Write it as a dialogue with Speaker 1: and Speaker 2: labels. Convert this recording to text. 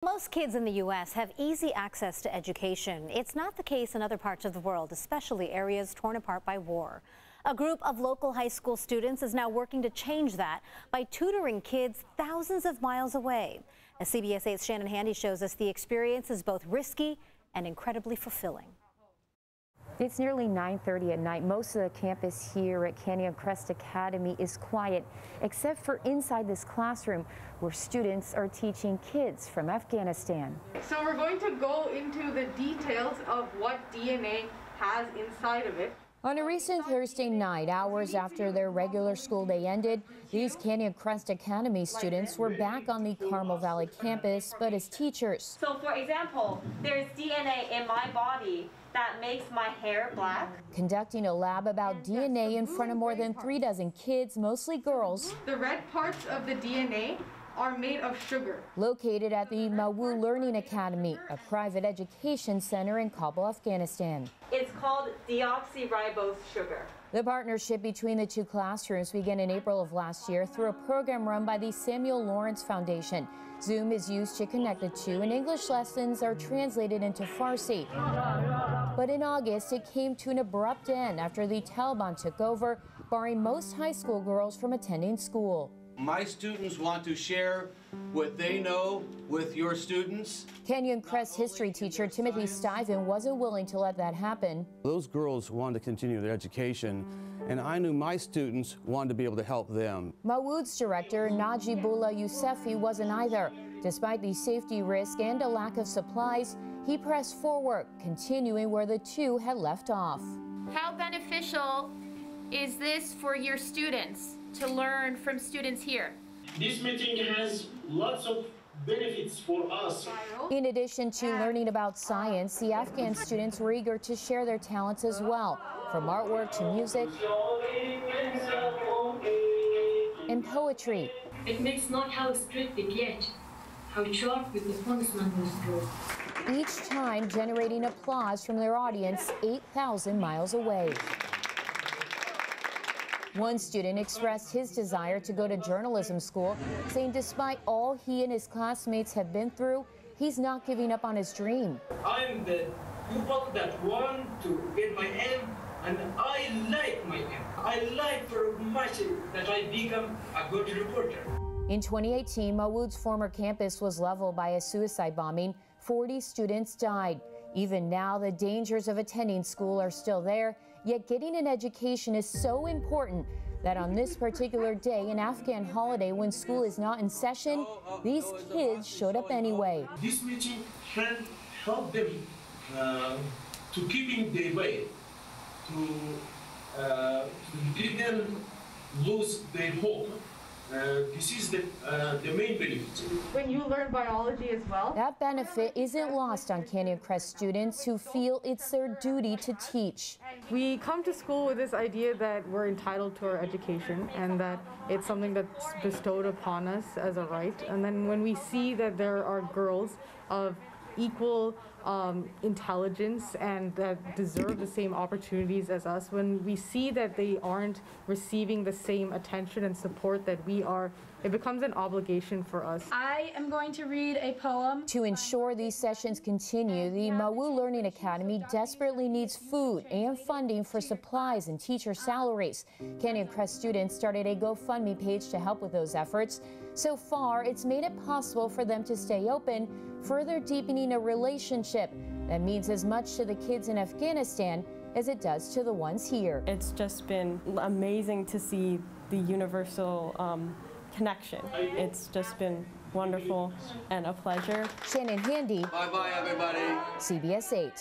Speaker 1: Most kids in the U.S. have easy access to education. It's not the case in other parts of the world, especially areas torn apart by war. A group of local high school students is now working to change that by tutoring kids thousands of miles away. As CBS 8's Shannon Handy shows us, the experience is both risky and incredibly fulfilling.
Speaker 2: It's nearly 9:30 at night. Most of the campus here at Canyon Crest Academy is quiet, except for inside this classroom where students are teaching kids from Afghanistan.
Speaker 3: So we're going to go into the details of what DNA has inside of it.
Speaker 2: On a recent Thursday night, hours after their regular school day ended, these Canyon Crest Academy students were back on the Carmel Valley campus, but as teachers.
Speaker 4: So for example, there's DNA in my body that makes my hair black.
Speaker 2: Conducting a lab about DNA in front of more than 36 kids, mostly girls.
Speaker 3: The red parts of the DNA are made of sugar.
Speaker 2: Located at the Mawu Learning Academy, a private education center in Kabul, Afghanistan.
Speaker 4: It's called deoxyribose sugar.
Speaker 2: The partnership between the two classrooms began in April of last year through a program run by the Samuel Lawrence Foundation. Zoom is used to connect the two, and English lessons are translated into Farsi. But in August, it came to an abrupt end after the Taliban took over, barring most high school girls from attending school.
Speaker 5: My students want to share what they know with your students.
Speaker 2: Canyon Crest history teacher Timothy Stiven wasn't willing to let that happen.
Speaker 6: Those girls wanted to continue their education, and I knew my students wanted to be able to help them.
Speaker 2: Mawud's director, Najibullah Yousefi, wasn't either. Despite the safety risk and a lack of supplies, he pressed forward, continuing where the two had left off.
Speaker 7: How beneficial is this for your students to learn from students here?
Speaker 8: This meeting has lots of benefits for us.
Speaker 2: In addition to learning about science, the Afghan students were eager to share their talents as well, from artwork to music and poetry.
Speaker 9: It makes not how strict it yet, how sharp with the punishment was good.
Speaker 2: Each time generating applause from their audience 8,000 miles away. One student expressed his desire to go to journalism school, saying despite all he and his classmates have been through, he's not giving up on his dream.
Speaker 8: I'm the people that want to get my aim, and I like my aim. I like very much that I become a good reporter.
Speaker 2: In 2018, Mawud's former campus was leveled by a suicide bombing. 40 students died. Even now, the dangers of attending school are still there, yet getting an education is so important that on this particular day, an Afghan holiday when school is not in session, these kids showed up anyway.
Speaker 8: This meeting can help them to keeping their way, to didn't lose their hope. This is the main benefit.
Speaker 3: When you learn biology as well,
Speaker 2: that benefit isn't lost on Canyon Crest students who feel it's their duty to teach.
Speaker 3: We come to school with this idea that we're entitled to our education and that it's something that's bestowed upon us as a right. And then when we see that there are girls of equal intelligence and that deserve the same opportunities as us, when we see that they aren't receiving the same attention and support that we are, it becomes an obligation for us.
Speaker 7: I am going to read a poem.
Speaker 2: To ensure these sessions continue, the Mawu Learning Academy desperately needs food and funding for supplies and teacher salaries. Canyon Crest students started a GoFundMe page to help with those efforts. So far, it's made it possible for them to stay open, further deepening a relationship that means as much to the kids in Afghanistan as it does to the ones here.
Speaker 10: It's just been amazing to see the universal connection. It's just been wonderful and a pleasure.
Speaker 2: Shannon Handy.
Speaker 5: Bye-bye, everybody.
Speaker 2: CBS 8.